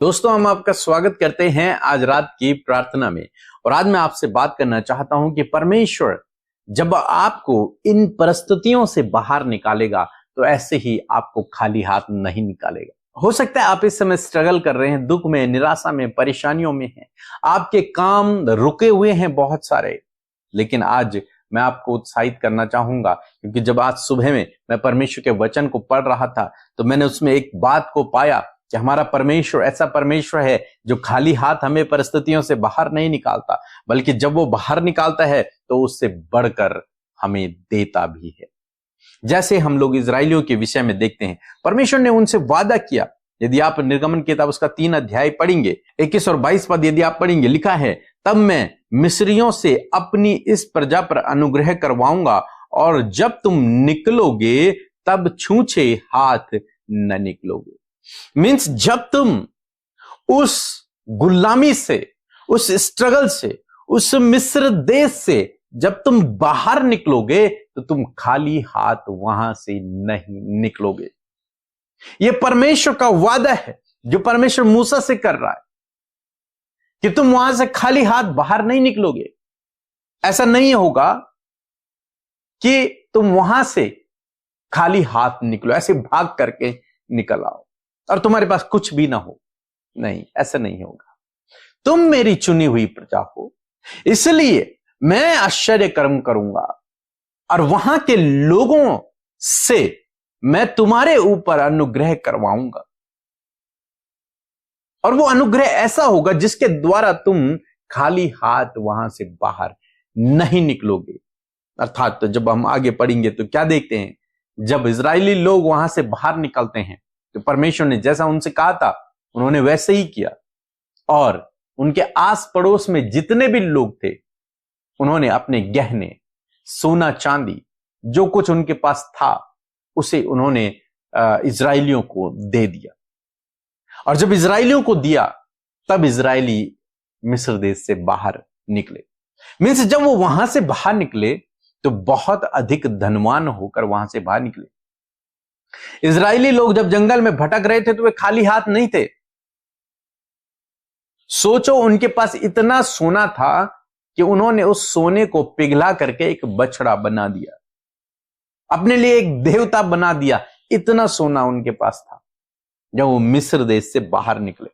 दोस्तों, हम आपका स्वागत करते हैं आज रात की प्रार्थना में। और आज मैं आपसे बात करना चाहता हूं कि परमेश्वर जब आपको इन परिस्थितियों से बाहर निकालेगा तो ऐसे ही आपको खाली हाथ नहीं निकालेगा। हो सकता है आप इस समय स्ट्रगल कर रहे हैं, दुख में, निराशा में, परेशानियों में हैं, आपके काम रुके हुए हैं बहुत सारे। लेकिन आज मैं आपको उत्साहित करना चाहूंगा, क्योंकि जब आज सुबह में मैं परमेश्वर के वचन को पढ़ रहा था तो मैंने उसमें एक बात को पाया कि हमारा परमेश्वर ऐसा परमेश्वर है जो खाली हाथ हमें परिस्थितियों से बाहर नहीं निकालता, बल्कि जब वो बाहर निकालता है तो उससे बढ़कर हमें देता भी है। जैसे हम लोग इजरायलियों के विषय में देखते हैं, परमेश्वर ने उनसे वादा किया। यदि आप निर्गमन किताब उसका 3 अध्याय पढ़ेंगे, 21 और 22 पद यदि आप पढ़ेंगे, लिखा है, तब मैं मिस्रियों से अपनी इस प्रजा पर अनुग्रह करवाऊंगा और जब तुम निकलोगे तब छूछे हाथ न निकलोगे। मीन्स जब तुम उस गुलामी से, उस स्ट्रगल से, उस मिस्र देश से जब तुम बाहर निकलोगे तो तुम खाली हाथ वहां से नहीं निकलोगे। यह परमेश्वर का वादा है जो परमेश्वर मूसा से कर रहा है कि तुम वहां से खाली हाथ बाहर नहीं निकलोगे। ऐसा नहीं होगा कि तुम वहां से खाली हाथ निकलो, ऐसे भाग करके निकल आओ और तुम्हारे पास कुछ भी ना हो। नहीं, ऐसा नहीं होगा। तुम मेरी चुनी हुई प्रजा हो, इसलिए मैं आश्चर्य कर्म करूंगा और वहां के लोगों से मैं तुम्हारे ऊपर अनुग्रह करवाऊंगा। और वो अनुग्रह ऐसा होगा जिसके द्वारा तुम खाली हाथ वहां से बाहर नहीं निकलोगे। अर्थात तो जब हम आगे पढ़ेंगे तो क्या देखते हैं, जब इजरायली लोग वहां से बाहर निकलते हैं तो परमेश्वर ने जैसा उनसे कहा था उन्होंने वैसे ही किया। और उनके आस पड़ोस में जितने भी लोग थे उन्होंने अपने गहने, सोना चांदी, जो कुछ उनके पास था उसे उन्होंने इजरायलियों को दे दिया। और जब इजरायलियों को दिया तब इजरायली मिस्र देश से बाहर निकले। मीन्स जब वो वहां से बाहर निकले तो बहुत अधिक धनवान होकर वहां से बाहर निकले। इजरायली लोग जब जंगल में भटक रहे थे तो वे खाली हाथ नहीं थे। सोचो, उनके पास इतना सोना था कि उन्होंने उस सोने को पिघला करके एक बछड़ा बना दिया, अपने लिए एक देवता बना दिया। इतना सोना उनके पास था। जब वो मिस्र देश से बाहर निकले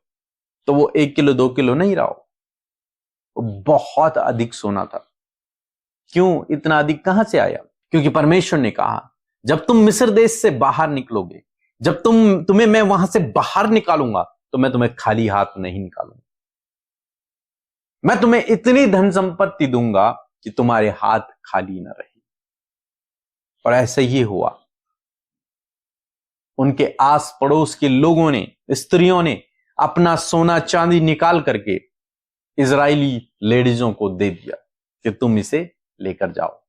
तो वो 1 किलो 2 किलो नहीं रहा, वो बहुत अधिक सोना था। क्यों इतना अधिक कहां से आया? क्योंकि परमेश्वर ने कहा, जब तुम मिस्र देश से बाहर निकलोगे, जब तुम्हें मैं वहां से बाहर निकालूंगा तो मैं तुम्हें खाली हाथ नहीं निकालूंगा। मैं तुम्हें इतनी धन संपत्ति दूंगा कि तुम्हारे हाथ खाली न रहे। और ऐसा ही हुआ। उनके आस पड़ोस के लोगों ने, स्त्रियों ने अपना सोना चांदी निकाल करके इजरायली लेडीजों को दे दिया कि तुम इसे लेकर जाओ।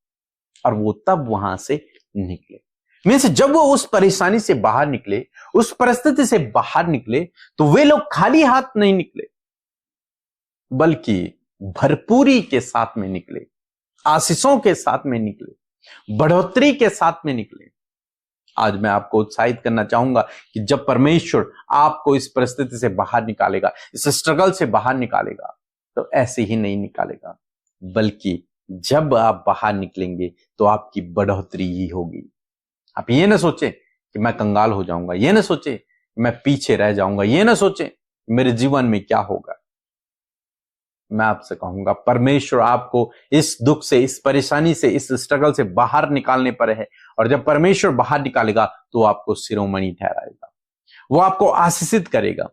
और वो तब वहां से निकले। मीन्स जब वो उस परेशानी से बाहर निकले, उस परिस्थिति से बाहर निकले, तो वे लोग खाली हाथ नहीं निकले, बल्कि भरपूरी के साथ में निकले, आशीषों के साथ में निकले, बढ़ोतरी के साथ में निकले। आज मैं आपको उत्साहित करना चाहूंगा कि जब परमेश्वर आपको इस परिस्थिति से बाहर निकालेगा, इस स्ट्रगल से बाहर निकालेगा, तो ऐसे ही नहीं निकालेगा, बल्कि जब आप बाहर निकलेंगे तो आपकी बढ़ोतरी ही होगी। आप ये ना सोचें कि मैं कंगाल हो जाऊंगा, ये ना सोचें मैं पीछे रह जाऊंगा, ये ना सोचें मेरे जीवन में क्या होगा। मैं आपसे कहूंगा, परमेश्वर आपको इस दुख से, इस परेशानी से, इस स्ट्रगल से बाहर निकालने पर है। और जब परमेश्वर बाहर निकालेगा तो आपको शिरोमणि ठहराएगा, वो आपको आशीषित करेगा,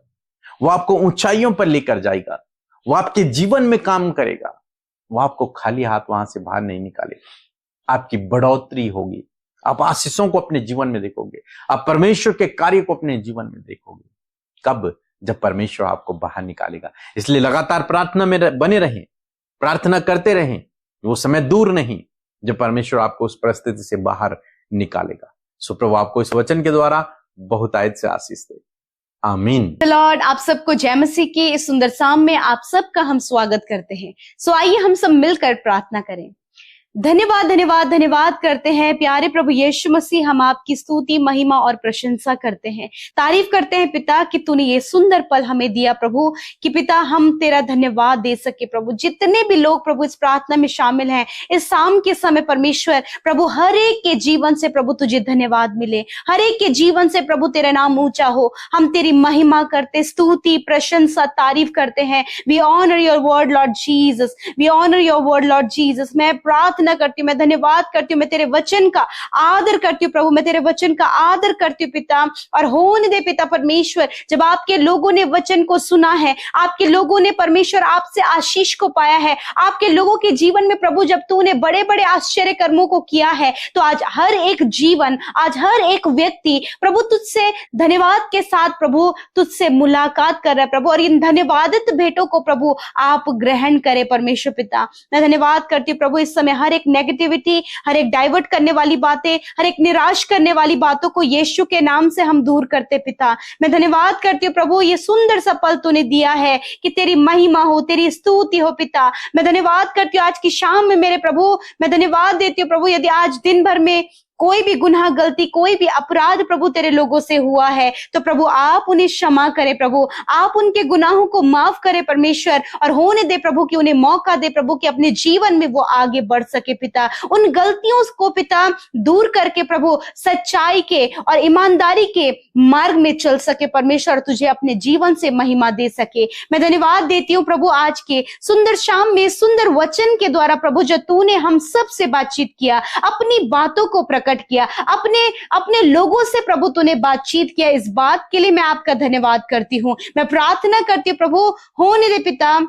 वो आपको ऊंचाइयों पर लेकर जाएगा, वो आपके जीवन में काम करेगा। वो आपको खाली हाथ वहां से बाहर नहीं निकालेगा। आपकी बढ़ोतरी होगी, आप आशीषों को अपने जीवन में देखोगे, आप परमेश्वर के कार्य को अपने जीवन में देखोगे। कब? जब परमेश्वर आपको बाहर निकालेगा। इसलिए लगातार प्रार्थना में बने रहें, प्रार्थना करते रहें। वो समय दूर नहीं जब परमेश्वर आपको उस परिस्थिति से बाहर निकालेगा। सो प्रभु आपको इस वचन के द्वारा बहुत आयत से आशीष दे। आमीन। लॉर्ड, आप सबको जय मसीह की इस सुंदर शाम में आप सबका हम स्वागत करते हैं। सो आइए हम सब मिलकर प्रार्थना करें। धन्यवाद धन्यवाद धन्यवाद करते हैं प्यारे प्रभु यीशु मसीह। हम आपकी स्तुति महिमा और प्रशंसा करते हैं, तारीफ करते हैं पिता कि तूने ये सुंदर पल हमें दिया प्रभु, कि पिता हम तेरा धन्यवाद दे सके प्रभु। जितने भी लोग प्रभु इस प्रार्थना में शामिल हैं इस शाम के समय परमेश्वर प्रभु, हर एक के जीवन से प्रभु तुझे धन्यवाद मिले, हर एक के जीवन से प्रभु तेरा नाम ऊंचा हो। हम तेरी महिमा करते, स्तुति प्रशंसा तारीफ करते हैं। We honour your word lord Jesus, we honour your word lord Jesus. मैं प्रार्थना करती हूँ, मैं धन्यवाद करती हूँ, मैं तेरे वचन का आदर करती हूँ प्रभु, मैं तेरे वचन का आदर करती हूँ पिता। और होने दे पिता परमेश्वर, जब आपके लोगों ने वचन को सुना है, आपके लोगों ने परमेश्वर आपसे आशीष को पाया है, आपके लोगों के जीवन में प्रभु जब तूने बड़े बड़े आश्चर्य कर्मों को किया है, तो आज हर एक जीवन, आज हर एक व्यक्ति प्रभु तुझसे धन्यवाद के साथ प्रभु तुझसे मुलाकात कर रहा है प्रभु। और इन धन्यवादित भेंटों को प्रभु आप ग्रहण करें परमेश्वर पिता। मैं धन्यवाद करती हूँ प्रभु, इस समय हर एक नेगेटिविटी, हर एक डाइवर्ट करने वाली बातें, हर एक निराश करने वाली बातों को यीशु के नाम से हम दूर करते पिता। मैं धन्यवाद करती हूँ प्रभु, ये सुंदर सा पल तूने दिया है कि तेरी महिमा हो, तेरी स्तुति हो पिता। मैं धन्यवाद करती हूँ आज की शाम में मेरे प्रभु, मैं धन्यवाद देती हूँ प्रभु, यदि आज दिन भर में कोई भी गुनाह, गलती, कोई भी अपराध प्रभु तेरे लोगों से हुआ है, तो प्रभु आप उन्हें क्षमा करें प्रभु, आप उनके गुनाहों को माफ करें परमेश्वर। और होने दे प्रभु कि उन्हें मौका दे प्रभु कि अपने जीवन में वो आगे बढ़ सके पिता। उन गलतियों को पिता दूर करके प्रभु सच्चाई के और ईमानदारी के मार्ग में चल सके परमेश्वर, तुझे अपने जीवन से महिमा दे सके। मैं धन्यवाद देती हूँ प्रभु आज के सुंदर शाम में, सुंदर वचन के द्वारा प्रभु जो तूने हम सब से बातचीत किया, अपनी बातों को प्रकट किया, अपने लोगों से प्रभु तूने बातचीत किया, इस बात के लिए मैं आपका धन्यवाद करती हूँ। मैं प्रार्थना करती हूँ प्रभु, होने दे पिता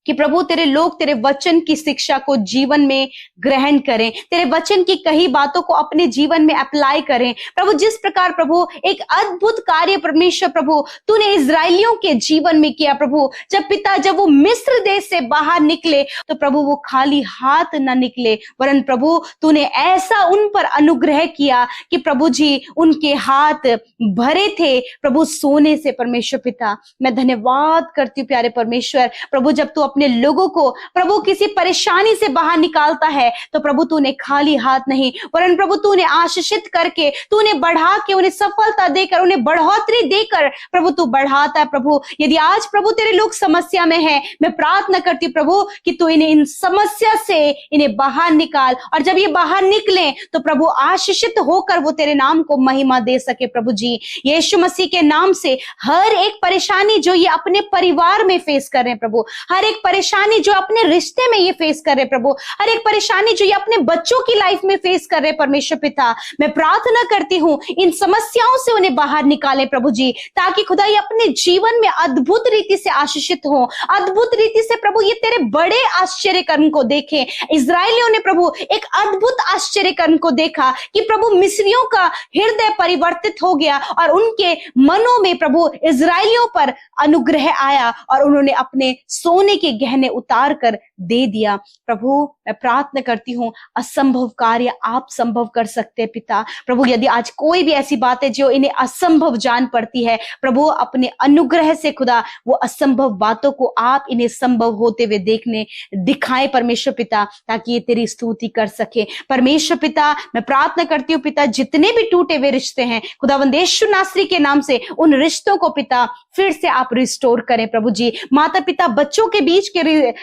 कि प्रभु तेरे लोग तेरे वचन की शिक्षा को जीवन में ग्रहण करें, तेरे वचन की कही बातों को अपने जीवन में अप्लाई करें प्रभु। जिस प्रकार प्रभु एक अद्भुत कार्य परमेश्वर प्रभु तूने इजरायलियों के जीवन में किया प्रभु, जब वो मिस्र देश से बाहर निकले तो प्रभु वो खाली हाथ ना निकले, वरन प्रभु तूने ऐसा उन पर अनुग्रह किया कि प्रभु जी उनके हाथ भरे थे प्रभु सोने से परमेश्वर पिता। मैं धन्यवाद करती हूँ प्यारे परमेश्वर प्रभु, जब तू अपने लोगों को प्रभु किसी परेशानी से बाहर निकालता है तो प्रभु तूने खाली हाथ नहीं, वरन प्रभु तूने आशीषित करके, तूने बढ़ा के, उन्हें सफलता देकर, उन्हें बढ़ोतरी देकर प्रभु तू बढ़ाता है प्रभु। यदि आज प्रभु तेरे लोग समस्या में हैं, मैं प्रार्थना करती हूँ प्रभु कि तू इन्हें इन समस्या से इन्हें बाहर निकाल, और जब ये बाहर निकले तो प्रभु आशीषित होकर वो तेरे नाम को महिमा दे सके प्रभु जी। यीशु मसीह के नाम से हर एक परेशानी जो ये अपने परिवार में फेस कर रहे हैं प्रभु, हर एक परेशानी जो अपने रिश्ते में ये फेस कर रहे प्रभु, हर एक परेशानी जो ये अपने बच्चों की लाइफ में फेस कर रहे परमेश्वर पिता, मैं प्रार्थना करती हूँ इन समस्याओं से उन्हें बाहर निकाले प्रभु जी, ताकि खुदा ये अपने जीवन में अद्भुत रीति से आशीषित हो, अद्भुत रीति से प्रभु ये तेरे बड़े आश्चर्य कर्म को देखें। इजरायलियों ने प्रभु एक अद्भुत आश्चर्य कर्म को देखा कि प्रभु मिस्रियों का हृदय परिवर्तित हो गया और उनके मनों में प्रभु इजरायलियों पर अनुग्रह आया और उन्होंने अपने सोने के गहने उतार कर दे दिया प्रभु। मैं प्रार्थना करती हूँ असंभव कार्य आप संभव कर सकते हैं पिता प्रभु। यदि आज कोई भी ऐसी बात है जो इन्हें असंभव जान पड़ती है प्रभु, अपने अनुग्रह से खुदा वो असंभव बातों को आप इन्हें संभव होते हुए देखने दिखाएं परमेश्वर पिता, ताकि ये तेरी स्तुति कर सके परमेश्वर पिता। मैं प्रार्थना करती हूँ पिता, जितने भी टूटे हुए रिश्ते हैं खुदावंद यीशु नासरी के नाम से उन रिश्तों को पिता फिर से आप रिस्टोर करें प्रभु जी। माता पिता बच्चों के बीच के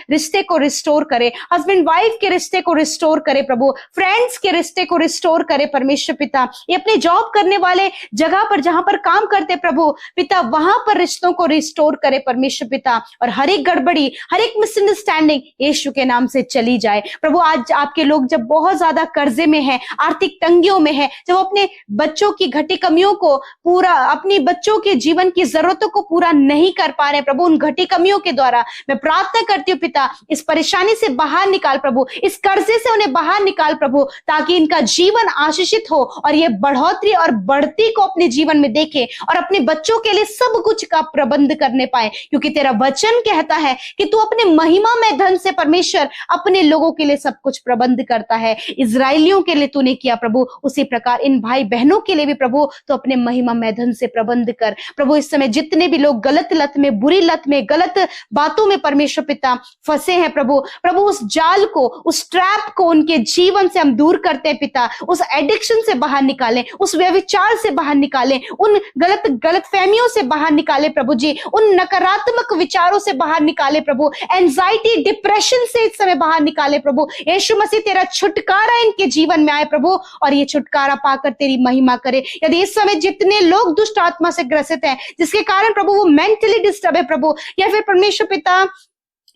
रिश्ते को रिस्टोर करे, हस्बैंड वाइफ के रिश्ते को रिस्टोर करे प्रभु, फ्रेंड्स के रिश्ते को रिस्टोर करे परमेश्वर पिता। ये अपने जॉब करने वाले जगह पर जहां पर काम करते प्रभु पिता, वहां पर रिश्तों को रिस्टोर करे परमेश्वर पिता। और हर एक गड़बड़ी, हर एक मिसअंडरस्टैंडिंग यीशु के नाम से चली जाए प्रभु। आज आपके लोग जब बहुत ज्यादा कर्जे में है, आर्थिक तंगियों में है, जब अपने बच्चों की घटी कमियों को पूरा, अपनी बच्चों के जीवन की जरूरतों को पूरा नहीं कर पा रहे प्रभु, उन घटी कमियों के द्वारा मैं प्रार्थना करती हूँ पिता, इस परेशानी से बाहर निकाल प्रभु, इस कर्जे से उन्हें बाहर निकाल प्रभु, ताकि इनका जीवन आशीषित हो और ये बढ़ोतरी और बढ़ती को अपने जीवन में देखे और अपने बच्चों के लिए सब कुछ का प्रबंध करने पाए। क्योंकि तेरा वचन कहता है कि तू अपने महिमा में धन से परमेश्वर अपने लोगों के लिए सब कुछ प्रबंध करता है। इजरायलियों के लिए तूने किया प्रभु, उसी प्रकार इन भाई बहनों के लिए भी प्रभु तो अपने महिमा में धन से प्रबंध कर प्रभु। इस समय जितने भी लोग गलत लत में, बुरी लत में, गलत बातों में परमेश्वर परमेश्वर पिता फंसे हैं प्रभु, प्रभु उस जाल को, उस ट्रैप को उनके जीवन से हम दूर करते हैं पिता। उस एडिक्शन से बाहर निकालें, उस व्यभिचार से बाहर निकालें, उन गलत फहमियों से बाहर निकालें प्रभु जी, उन नकारात्मक विचारों से बाहर निकालें प्रभु, एंजाइटी डिप्रेशन से इस समय बाहर निकालें प्रभु। यीशु मसीह तेरा छुटकारा इनके जीवन में आए प्रभु, और ये छुटकारा पाकर तेरी महिमा करे। यदि इस समय जितने लोग दुष्ट आत्मा से ग्रसित हैं, जिसके कारण प्रभु वो मेंटली डिस्टर्ब है प्रभु, या फिर परमेश्वर पिता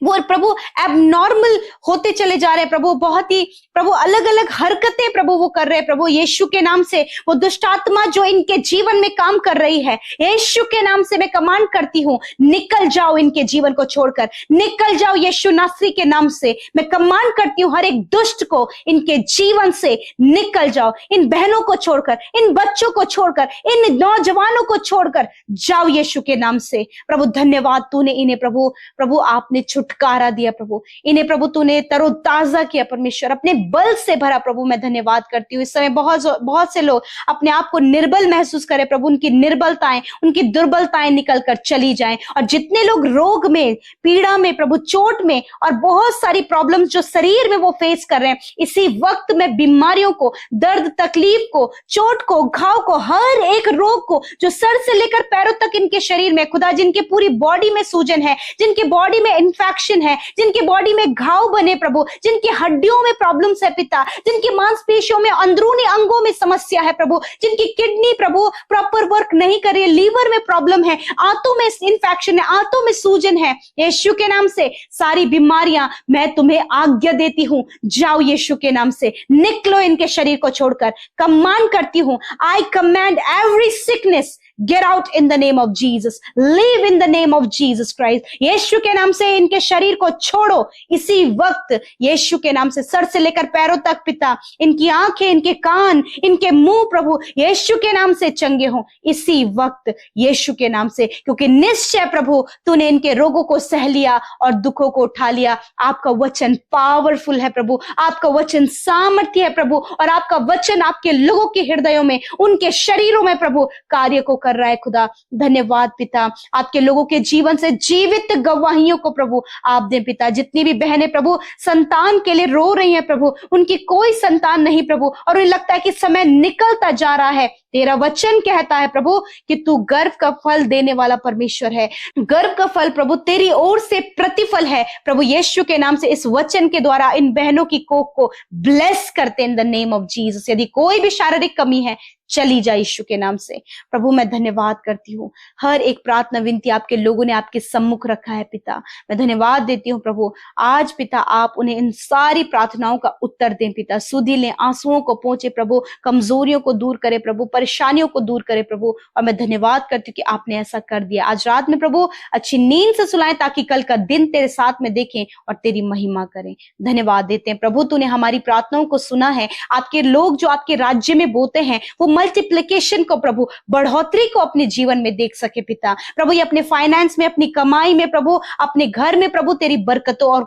वो प्रभु एबनॉर्मल होते चले जा रहे हैं प्रभु, बहुत ही प्रभु अलग अलग हरकतें प्रभु वो कर रहे हैं प्रभु, यीशु के नाम से वो दुष्ट आत्मा जो इनके जीवन में काम कर रही है, यीशु के नाम से मैं कमांड करती हूँ, निकल जाओ इनके जीवन को छोड़कर, निकल जाओ यीशु नासरी के नाम से। मैं कमांड करती हूँ हर एक दुष्ट को इनके जीवन से निकल जाओ, इन बहनों को छोड़कर, इन बच्चों को छोड़कर, इन नौजवानों को छोड़कर जाओ यीशु के नाम से। प्रभु धन्यवाद, तूने इन्हें प्रभु आपने छुटकारा दिया प्रभु, इन्हें प्रभु तूने तरोताजा किया परमेश्वर, अपने बल से भरा प्रभु। मैं धन्यवाद करती हूँ। इस समय बहुत से लोग अपने आप को निर्बल महसूस करें प्रभु, उनकी निर्बलताएं, उनकी दुर्बलताएं निकल कर चली जाएं, और जितने लोग रोग में, पीड़ा में प्रभु, चोट में और बहुत सारी प्रॉब्लम्स जो शरीर में वो फेस कर रहे हैं, इसी वक्त में बीमारियों को, दर्द तकलीफ को, चोट को, घाव को, हर एक रोग को जो सर से लेकर पैरों तक इनके शरीर में खुदा, जिनके पूरी बॉडी में सूजन है, जिनके बॉडी में इन्फेक्शन है, जिनके बॉडी में घाव बने प्रभु, जिनकी हड्डियों में प्रॉब्लम्स है पिता, जिनकी मांसपेशियों में, अंदरूनी अंगों में समस्या है प्रभु, जिनकी किडनी प्रभु प्रॉपर वर्क नहीं कर रही है, लीवर में प्रॉब्लम है, आंतों में इन्फेक्शन है, आंतों में सूजन है, यीशु के नाम से सारी बीमारियां मैं तुम्हें आज्ञा देती हूं, जाओ यीशु के नाम से, निकलो इनके शरीर को छोड़कर। कमांड करती हूं, आई command every sickness get out in the name of Jesus, live in the name of Jesus Christ। यीशु के नाम से इनके शरीर को छोड़ो इसी वक्त, यीशु के नाम से, सर से लेकर पैरों तक पिता, इनकी आंखें, इनके कान, इनके मुंह प्रभु यीशु के नाम से चंगे हों इसी वक्त यीशु के नाम से, क्योंकि निश्चय प्रभु तूने इनके रोगों को सह लिया और दुखों को उठा लिया। आपका वचन पावरफुल है प्रभु, आपका वचन सामर्थ्य है प्रभु, और आपका वचन आपके लोगों के हृदयों में, उनके शरीरों में प्रभु कार्य को कर रहा है खुदा। धन्यवाद पिता, आपके लोगों के जीवन से जीवित गवाहियों को प्रभु आप दे पिता। जितनी भी बहनें प्रभु संतान के लिए रो रही हैं प्रभु, उनकी कोई संतान नहीं प्रभु, और उन्हें लगता है कि समय निकलता जा रहा है, तेरा वचन कहता है प्रभु कि तू गर्भ का फल देने वाला परमेश्वर है। गर्भ का फल प्रभु तेरी ओर से प्रतिफल है प्रभु, यीशु के नाम से इस वचन के द्वारा इन बहनों की कोख को ब्लेस करते in the name of Jesus. यदि कोई भी शारीरिक कमी है, चली जाए यीशु के नाम से प्रभु। मैं धन्यवाद करती हूँ, हर एक प्रार्थना विनती आपके लोगों ने आपके सम्मुख रखा है पिता। मैं धन्यवाद देती हूँ प्रभु, आज पिता आप उन्हें इन सारी प्रार्थनाओं का उत्तर दें पिता, सुधी लें, आंसुओं को पहुंचे प्रभु, कमजोरियों को दूर करे प्रभु, परेशानियों को दूर करे प्रभु। और मैं धन्यवाद करती हूँ कि आपने ऐसा कर दिया। आज रात में प्रभु अच्छी नींद से सुलाएं, ताकि कल का दिन तेरे साथ में देखें और तेरी महिमा करें। धन्यवाद देते हैं प्रभु, तूने हमारी प्रार्थनाओं को सुना है। आपके लोग जो आपके राज्य में बोते हैं, वो मल्टीप्लिकेशन को प्रभु, बढ़ोतरी को अपने जीवन में देख सके पिता। प्रभु ये अपने फाइनेंस में, अपनी कमाई में प्रभु, अपने घर में प्रभु तेरी बरकतों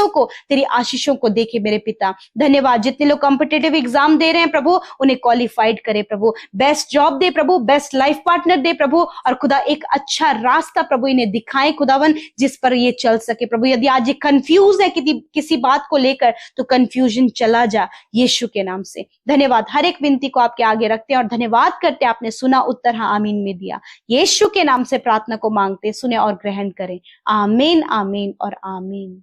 को, तेरी आशीषों को देखे मेरे पिता। धन्यवाद, जितने लोग कॉम्पिटिटिव एग्जाम दे रहे हैं प्रभु, उन्हें क्वालिफाइड करे प्रभु, बेस्ट जॉब दे प्रभु, बेस्ट लाइफ पार्टनर दे प्रभु, और खुदा एक अच्छा रास्ता प्रभु इन्हें दिखाए खुदावन, जिस पर ये चल सके प्रभु। यदि आज ये कंफ्यूज है किसी बात को लेकर, तो कंफ्यूजन चला जा यीशु के नाम से। धन्यवाद, हर एक विनती को आपके आगे रखते हैं और धन्यवाद करते हैं, आपने सुना, उत्तर हाँ आमीन में दिया। यीशु के नाम से प्रार्थना को मांगते, सुने और ग्रहण करें। आमीन, आमीन और आमीन।